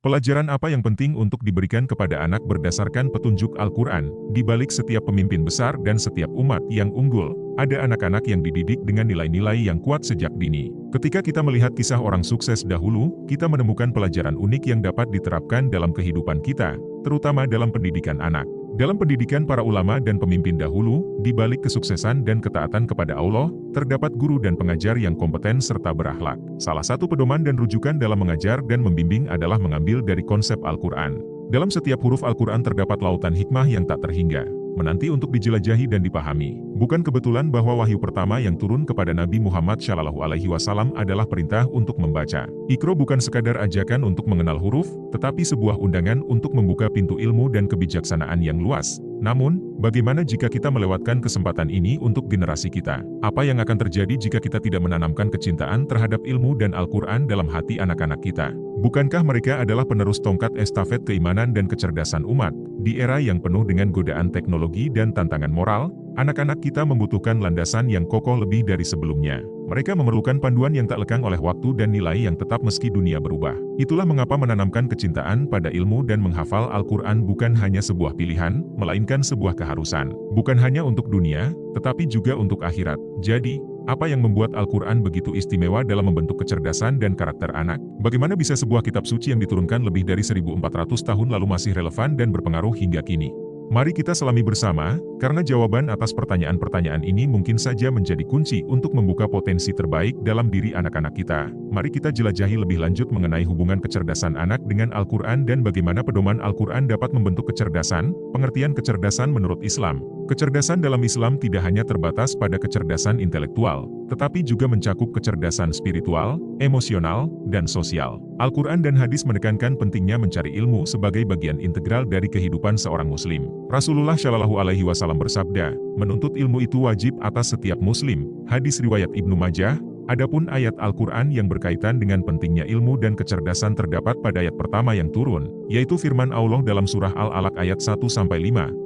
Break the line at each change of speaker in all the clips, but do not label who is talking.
Pelajaran apa yang penting untuk diberikan kepada anak berdasarkan petunjuk Al-Quran? Di balik setiap pemimpin besar dan setiap umat yang unggul, ada anak-anak yang dididik dengan nilai-nilai yang kuat sejak dini. Ketika kita melihat kisah orang sukses dahulu, kita menemukan pelajaran unik yang dapat diterapkan dalam kehidupan kita, terutama dalam pendidikan anak. Dalam pendidikan para ulama dan pemimpin dahulu, di balik kesuksesan dan ketaatan kepada Allah, terdapat guru dan pengajar yang kompeten serta berakhlak. Salah satu pedoman dan rujukan dalam mengajar dan membimbing adalah mengambil dari konsep Al-Quran. Dalam setiap huruf Al-Quran terdapat lautan hikmah yang tak terhingga, menanti untuk dijelajahi dan dipahami. Bukan kebetulan bahwa wahyu pertama yang turun kepada Nabi Muhammad SAW adalah perintah untuk membaca. Iqra bukan sekadar ajakan untuk mengenal huruf, tetapi sebuah undangan untuk membuka pintu ilmu dan kebijaksanaan yang luas. Namun, bagaimana jika kita melewatkan kesempatan ini untuk generasi kita? Apa yang akan terjadi jika kita tidak menanamkan kecintaan terhadap ilmu dan Al-Quran dalam hati anak-anak kita? Bukankah mereka adalah penerus tongkat estafet keimanan dan kecerdasan umat? Di era yang penuh dengan godaan teknologi dan tantangan moral, anak-anak kita membutuhkan landasan yang kokoh lebih dari sebelumnya. Mereka memerlukan panduan yang tak lekang oleh waktu dan nilai yang tetap meski dunia berubah. Itulah mengapa menanamkan kecintaan pada ilmu dan menghafal Al-Quran bukan hanya sebuah pilihan, melainkan sebuah keharusan. Bukan hanya untuk dunia, tetapi juga untuk akhirat. Jadi, apa yang membuat Al-Quran begitu istimewa dalam membentuk kecerdasan dan karakter anak? Bagaimana bisa sebuah kitab suci yang diturunkan lebih dari 1400 tahun lalu masih relevan dan berpengaruh hingga kini? Mari kita selami bersama, karena jawaban atas pertanyaan-pertanyaan ini mungkin saja menjadi kunci untuk membuka potensi terbaik dalam diri anak-anak kita. Mari kita jelajahi lebih lanjut mengenai hubungan kecerdasan anak dengan Al-Quran dan bagaimana pedoman Al-Quran dapat membentuk kecerdasan. Pengertian kecerdasan menurut Islam. Kecerdasan dalam Islam tidak hanya terbatas pada kecerdasan intelektual, tetapi juga mencakup kecerdasan spiritual, emosional, dan sosial. Al-Quran dan hadis menekankan pentingnya mencari ilmu sebagai bagian integral dari kehidupan seorang muslim. Rasulullah SAW bersabda, menuntut ilmu itu wajib atas setiap muslim. Hadis riwayat Ibnu Majah. Adapun ayat Al-Quran yang berkaitan dengan pentingnya ilmu dan kecerdasan terdapat pada ayat pertama yang turun, yaitu firman Allah dalam surah Al-Alaq ayat 1-5,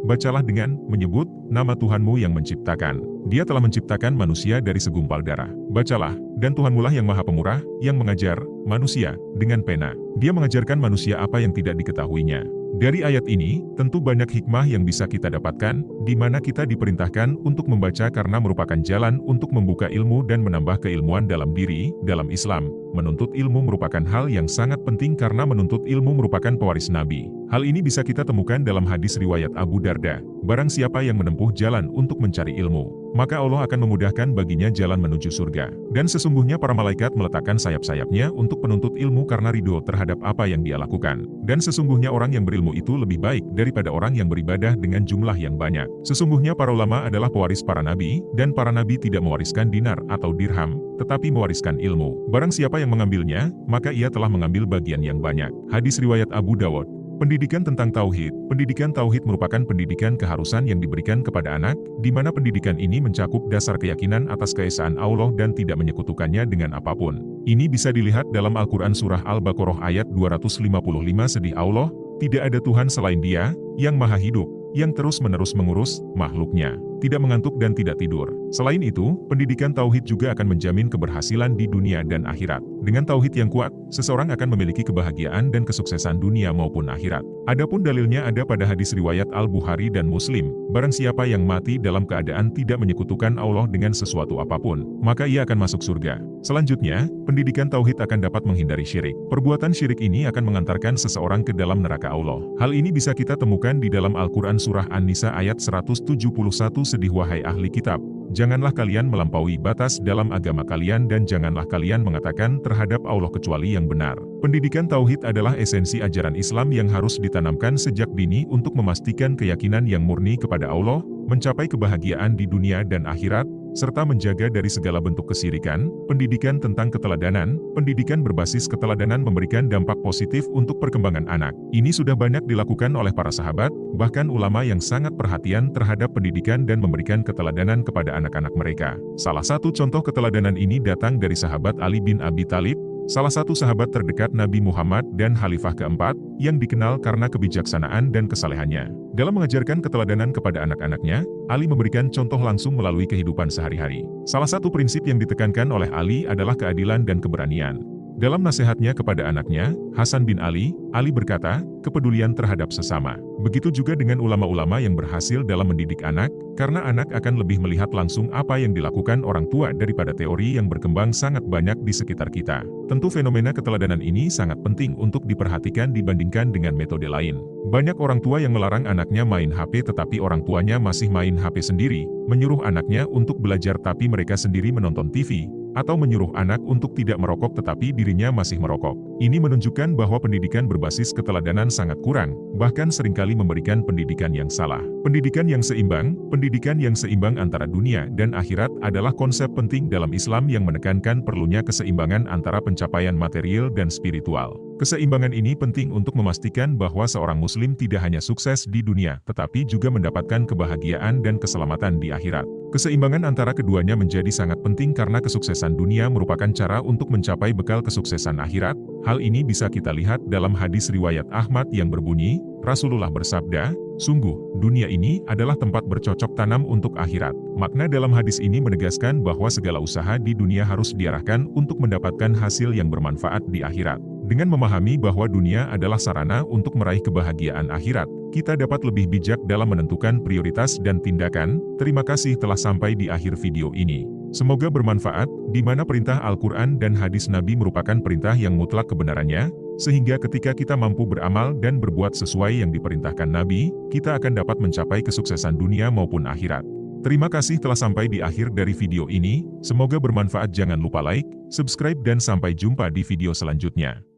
bacalah dengan menyebut nama Tuhanmu yang menciptakan. Dia telah menciptakan manusia dari segumpal darah. Bacalah, dan Tuhanmulah yang maha pemurah, yang mengajar manusia dengan pena. Dia mengajarkan manusia apa yang tidak diketahuinya. Dari ayat ini, tentu banyak hikmah yang bisa kita dapatkan, di mana kita diperintahkan untuk membaca karena merupakan jalan untuk membuka ilmu dan menambah keilmuan dalam diri. Dalam Islam, menuntut ilmu merupakan hal yang sangat penting karena menuntut ilmu merupakan pewaris Nabi. Hal ini bisa kita temukan dalam hadis riwayat Abu Darda. Barang siapa yang menempuh jalan untuk mencari ilmu, maka Allah akan memudahkan baginya jalan menuju surga. Dan sesungguhnya para malaikat meletakkan sayap-sayapnya untuk penuntut ilmu karena ridho terhadap apa yang dia lakukan. Dan sesungguhnya orang yang berilmu itu lebih baik daripada orang yang beribadah dengan jumlah yang banyak. Sesungguhnya para ulama adalah pewaris para nabi, dan para nabi tidak mewariskan dinar atau dirham, tetapi mewariskan ilmu. Barang siapa yang mengambilnya, maka ia telah mengambil bagian yang banyak. Hadis riwayat Abu Dawud. Pendidikan tentang Tauhid. Pendidikan Tauhid merupakan pendidikan keharusan yang diberikan kepada anak, di mana pendidikan ini mencakup dasar keyakinan atas keesaan Allah dan tidak menyekutukannya dengan apapun. Ini bisa dilihat dalam Al-Quran Surah Al-Baqarah ayat 255 sedih Allah, tidak ada Tuhan selain Dia, yang maha hidup, yang terus-menerus mengurus makhluknya, tidak mengantuk dan tidak tidur. Selain itu, pendidikan Tauhid juga akan menjamin keberhasilan di dunia dan akhirat. Dengan Tauhid yang kuat, seseorang akan memiliki kebahagiaan dan kesuksesan dunia maupun akhirat. Adapun dalilnya ada pada hadis riwayat Al-Bukhari dan Muslim, barang siapa yang mati dalam keadaan tidak menyekutukan Allah dengan sesuatu apapun, maka ia akan masuk surga. Selanjutnya, pendidikan Tauhid akan dapat menghindari syirik. Perbuatan syirik ini akan mengantarkan seseorang ke dalam neraka Allah. Hal ini bisa kita temukan di dalam Al-Quran Surah An-Nisa ayat 171 sedih wahai ahli kitab. Janganlah kalian melampaui batas dalam agama kalian dan janganlah kalian mengatakan terhadap Allah kecuali yang benar. Pendidikan Tauhid adalah esensi ajaran Islam yang harus ditanamkan sejak dini untuk memastikan keyakinan yang murni kepada Allah, mencapai kebahagiaan di dunia dan akhirat, serta menjaga dari segala bentuk kesirikan. Pendidikan tentang keteladanan. Pendidikan berbasis keteladanan memberikan dampak positif untuk perkembangan anak. Ini sudah banyak dilakukan oleh para sahabat, bahkan ulama yang sangat perhatian terhadap pendidikan dan memberikan keteladanan kepada anak-anak mereka. Salah satu contoh keteladanan ini datang dari sahabat Ali bin Abi Thalib, salah satu sahabat terdekat Nabi Muhammad dan Khalifah keempat, yang dikenal karena kebijaksanaan dan kesalehannya. Dalam mengajarkan keteladanan kepada anak-anaknya, Ali memberikan contoh langsung melalui kehidupan sehari-hari. Salah satu prinsip yang ditekankan oleh Ali adalah keadilan dan keberanian. Dalam nasihatnya kepada anaknya, Hasan bin Ali berkata, kepedulian terhadap sesama. Begitu juga dengan ulama-ulama yang berhasil dalam mendidik anak, karena anak akan lebih melihat langsung apa yang dilakukan orang tua daripada teori yang berkembang sangat banyak di sekitar kita. Tentu fenomena keteladanan ini sangat penting untuk diperhatikan dibandingkan dengan metode lain. Banyak orang tua yang melarang anaknya main HP tetapi orang tuanya masih main HP sendiri, menyuruh anaknya untuk belajar tapi mereka sendiri menonton TV, atau menyuruh anak untuk tidak merokok tetapi dirinya masih merokok. Ini menunjukkan bahwa pendidikan berbasis keteladanan sangat kurang, bahkan seringkali memberikan pendidikan yang salah. Pendidikan yang seimbang antara dunia dan akhirat adalah konsep penting dalam Islam yang menekankan perlunya keseimbangan antara pencapaian material dan spiritual. Keseimbangan ini penting untuk memastikan bahwa seorang muslim tidak hanya sukses di dunia, tetapi juga mendapatkan kebahagiaan dan keselamatan di akhirat. Keseimbangan antara keduanya menjadi sangat penting karena kesuksesan dunia merupakan cara untuk mencapai bekal kesuksesan akhirat. Hal ini bisa kita lihat dalam hadis riwayat Ahmad yang berbunyi, Rasulullah bersabda, sungguh, dunia ini adalah tempat bercocok tanam untuk akhirat. Makna dalam hadis ini menegaskan bahwa segala usaha di dunia harus diarahkan untuk mendapatkan hasil yang bermanfaat di akhirat. Dengan memahami bahwa dunia adalah sarana untuk meraih kebahagiaan akhirat, kita dapat lebih bijak dalam menentukan prioritas dan tindakan. Terima kasih telah sampai di akhir video ini. Semoga bermanfaat, di mana perintah Al-Quran dan hadis Nabi merupakan perintah yang mutlak kebenarannya, sehingga ketika kita mampu beramal dan berbuat sesuai yang diperintahkan Nabi, kita akan dapat mencapai kesuksesan dunia maupun akhirat. Terima kasih telah sampai di akhir dari video ini, semoga bermanfaat. Jangan lupa like, subscribe dan sampai jumpa di video selanjutnya.